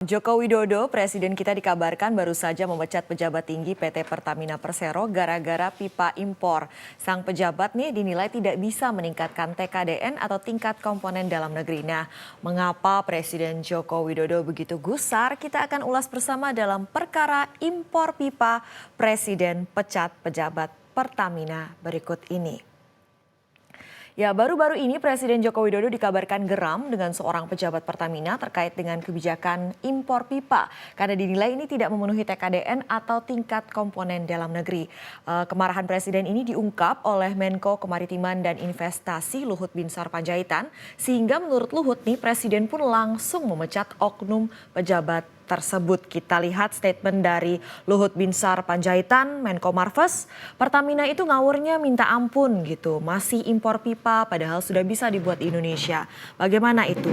Joko Widodo, presiden kita dikabarkan baru saja memecat pejabat tinggi PT Pertamina Persero gara-gara pipa impor. Sang pejabat nih dinilai tidak bisa meningkatkan TKDN atau tingkat komponen dalam negeri. Nah, mengapa Presiden Joko Widodo begitu gusar? Kita akan ulas bersama dalam perkara impor pipa Presiden pecat pejabat Pertamina berikut ini. Ya, baru-baru ini Presiden Joko Widodo dikabarkan geram dengan seorang pejabat Pertamina terkait dengan kebijakan impor pipa karena dinilai ini tidak memenuhi TKDN atau tingkat komponen dalam negeri. Kemarahan Presiden ini diungkap oleh Menko Kemaritiman dan Investasi Luhut Binsar Panjaitan sehingga menurut Luhut nih Presiden pun langsung memecat oknum pejabat tersebut. Kita lihat statement dari Luhut Binsar Panjaitan, Menko Marves, Pertamina itu ngawurnya minta ampun gitu, masih impor pipa padahal sudah bisa dibuat di Indonesia. Bagaimana itu?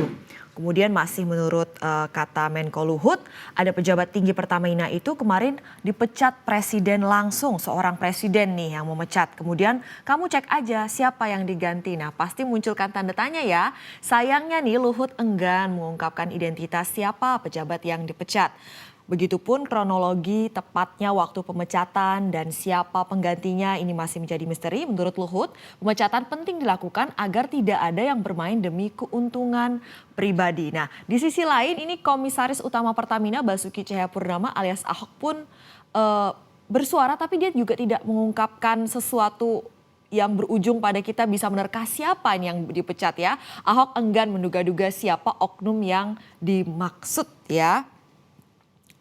Kemudian masih menurut kata Menko Luhut, ada pejabat tinggi Pertamina itu kemarin dipecat presiden langsung, seorang presiden nih yang memecat. Kemudian kamu cek aja siapa yang diganti. Nah pasti munculkan tanda tanya ya. Sayangnya nih Luhut enggan mengungkapkan identitas siapa pejabat yang dipecat. Begitupun kronologi tepatnya waktu pemecatan dan siapa penggantinya ini masih menjadi misteri. Menurut Luhut, pemecatan penting dilakukan agar tidak ada yang bermain demi keuntungan pribadi. Nah, di sisi lain ini Komisaris Utama Pertamina Basuki Cahayapurnama alias Ahok pun bersuara tapi dia juga tidak mengungkapkan sesuatu yang berujung pada kita bisa menerka siapa yang dipecat ya. Ahok enggan menduga-duga siapa oknum yang dimaksud ya.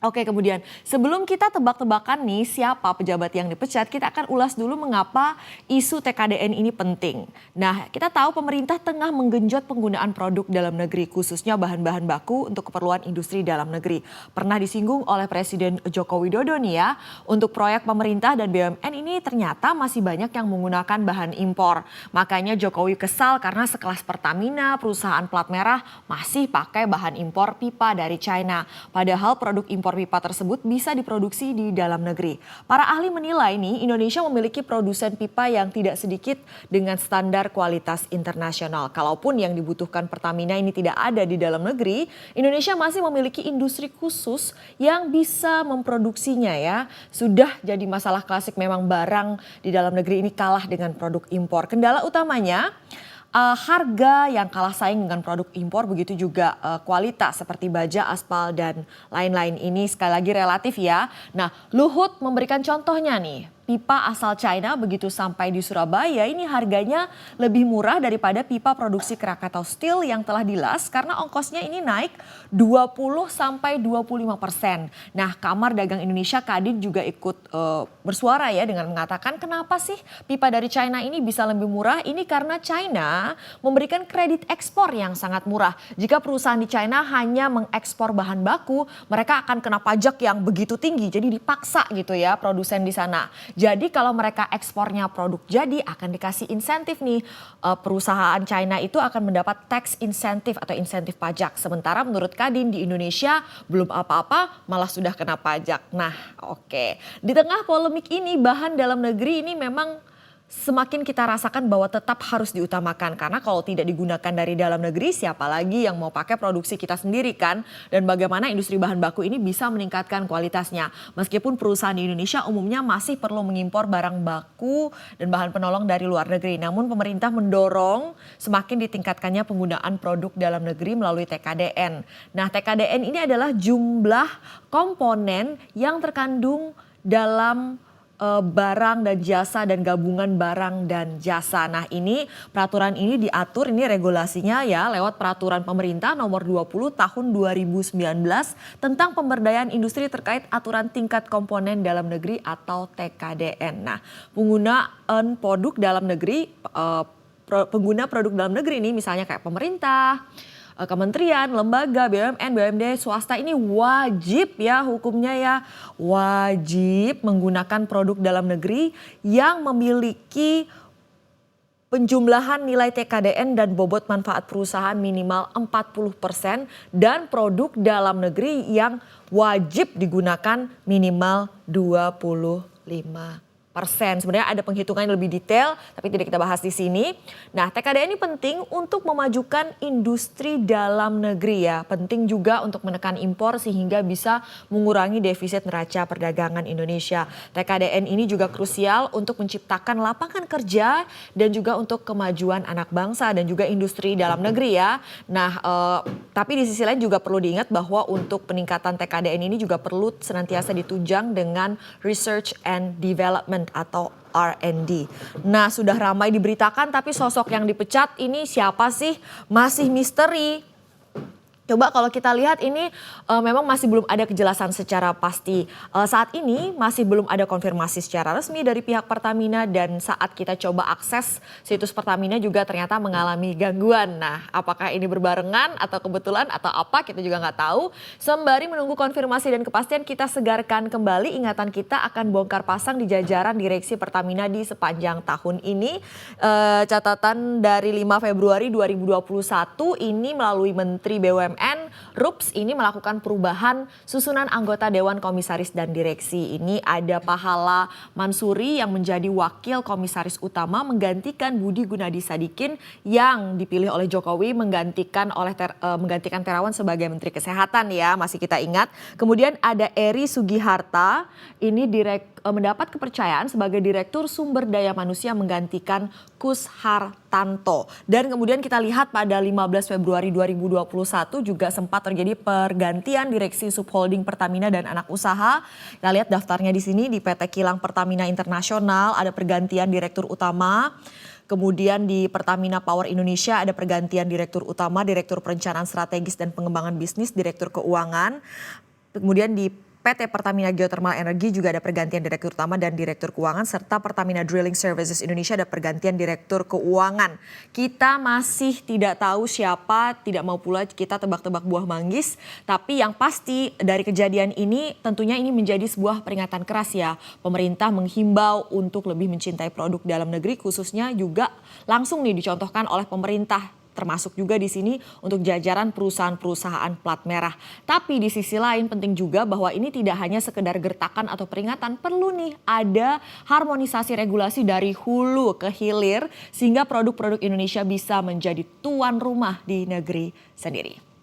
Oke, kemudian sebelum kita tebak-tebakan nih siapa pejabat yang dipecat, kita akan ulas dulu mengapa isu TKDN ini penting. Nah, kita tahu pemerintah tengah menggenjot penggunaan produk dalam negeri, khususnya bahan-bahan baku untuk keperluan industri dalam negeri. Pernah disinggung oleh Presiden Joko Widodo nih ya, untuk proyek pemerintah dan BUMN ini ternyata masih banyak yang menggunakan bahan impor. Makanya Jokowi kesal karena sekelas Pertamina, perusahaan plat merah masih pakai bahan impor pipa dari China. Padahal produk impor pipa tersebut bisa diproduksi di dalam negeri. Para ahli menilai nih Indonesia memiliki produsen pipa yang tidak sedikit dengan standar kualitas internasional. Kalaupun yang dibutuhkan Pertamina ini tidak ada di dalam negeri, Indonesia masih memiliki industri khusus yang bisa memproduksinya ya. Sudah jadi masalah klasik memang barang di dalam negeri ini kalah dengan produk impor. Kendala utamanya harga yang kalah saing dengan produk impor, begitu juga kualitas seperti baja, aspal dan lain-lain ini sekali lagi relatif ya. Nah, Luhut memberikan contohnya nih. Pipa asal China begitu sampai di Surabaya ini harganya lebih murah daripada pipa produksi Krakatau Steel yang telah dilas karena ongkosnya ini naik 20-25%. Nah, Kamar Dagang Indonesia Kadin juga ikut bersuara ya dengan mengatakan kenapa sih pipa dari China ini bisa lebih murah? Ini karena China memberikan kredit ekspor yang sangat murah. Jika perusahaan di China hanya mengekspor bahan baku, mereka akan kena pajak yang begitu tinggi. Jadi dipaksa gitu ya produsen di sana. Jadi kalau mereka ekspornya produk jadi akan dikasih insentif nih. Perusahaan China itu akan mendapat tax insentif atau insentif pajak. Sementara menurut Kadin di Indonesia belum apa-apa malah sudah kena pajak. Nah oke. Di tengah polemik ini bahan dalam negeri ini memang semakin kita rasakan bahwa tetap harus diutamakan. Karena kalau tidak digunakan dari dalam negeri siapa lagi yang mau pakai produksi kita sendiri kan. Dan bagaimana industri bahan baku ini bisa meningkatkan kualitasnya. Meskipun perusahaan di Indonesia umumnya masih perlu mengimpor barang baku dan bahan penolong dari luar negeri. Namun pemerintah mendorong semakin ditingkatkannya penggunaan produk dalam negeri melalui TKDN. Nah TKDN ini adalah jumlah komponen yang terkandung dalam barang dan jasa dan gabungan barang dan jasa. Nah ini peraturan ini diatur, ini regulasinya ya lewat peraturan pemerintah nomor 20 tahun 2019 tentang pemberdayaan industri terkait aturan tingkat komponen dalam negeri atau TKDN. Nah penggunaan produk dalam negeri, pengguna produk dalam negeri ini misalnya kayak pemerintah, kementerian, lembaga, BUMN, BUMD, swasta ini wajib ya hukumnya ya. Wajib menggunakan produk dalam negeri yang memiliki penjumlahan nilai TKDN dan bobot manfaat perusahaan minimal 40% dan produk dalam negeri yang wajib digunakan minimal 25%. Sebenarnya ada penghitungan yang lebih detail, tapi tidak kita bahas di sini. Nah, TKDN ini penting untuk memajukan industri dalam negeri ya. Penting juga untuk menekan impor sehingga bisa mengurangi defisit neraca perdagangan Indonesia. TKDN ini juga krusial untuk menciptakan lapangan kerja dan juga untuk kemajuan anak bangsa dan juga industri dalam negeri ya. Nah, tapi di sisi lain juga perlu diingat bahwa untuk peningkatan TKDN ini juga perlu senantiasa ditunjang dengan research and development atau R&D. Nah, sudah ramai diberitakan tapi sosok yang dipecat ini siapa sih? Masih misteri. Coba kalau kita lihat ini memang masih belum ada kejelasan secara pasti. Saat ini masih belum ada konfirmasi secara resmi dari pihak Pertamina dan saat kita coba akses situs Pertamina juga ternyata mengalami gangguan. Nah, apakah ini berbarengan atau kebetulan atau apa kita juga nggak tahu. Sembari menunggu konfirmasi dan kepastian kita segarkan kembali ingatan kita akan bongkar pasang di jajaran direksi Pertamina di sepanjang tahun ini. Catatan dari 5 Februari 2021 ini melalui Menteri BUMN RUPS ini melakukan perubahan susunan anggota Dewan Komisaris dan Direksi. Ini ada Pahala Mansuri yang menjadi wakil komisaris utama menggantikan Budi Gunadi Sadikin yang dipilih oleh Jokowi menggantikan Terawan sebagai Menteri Kesehatan ya, masih kita ingat. Kemudian ada Eri Sugiharta ini mendapat kepercayaan sebagai Direktur Sumber Daya Manusia menggantikan Kus Hartanto. Dan kemudian kita lihat pada 15 Februari 2021 juga sempat terjadi pergantian direksi subholding Pertamina dan anak usaha. Kita lihat daftarnya di sini di PT Kilang Pertamina Internasional ada pergantian direktur utama. Kemudian di Pertamina Power Indonesia ada pergantian direktur utama, direktur perencanaan strategis dan pengembangan bisnis, direktur keuangan. Kemudian di PT Pertamina Geothermal Energy juga ada pergantian direktur utama dan direktur keuangan, serta Pertamina Drilling Services Indonesia ada pergantian direktur keuangan. Kita masih tidak tahu siapa, tidak mau pula kita tebak-tebak buah manggis, tapi yang pasti dari kejadian ini tentunya ini menjadi sebuah peringatan keras ya. Pemerintah menghimbau untuk lebih mencintai produk dalam negeri, khususnya juga langsung nih dicontohkan oleh pemerintah. Termasuk juga di sini untuk jajaran perusahaan-perusahaan plat merah. Tapi di sisi lain penting juga bahwa ini tidak hanya sekedar gertakan atau peringatan. Perlu nih ada harmonisasi regulasi dari hulu ke hilir sehingga produk-produk Indonesia bisa menjadi tuan rumah di negeri sendiri.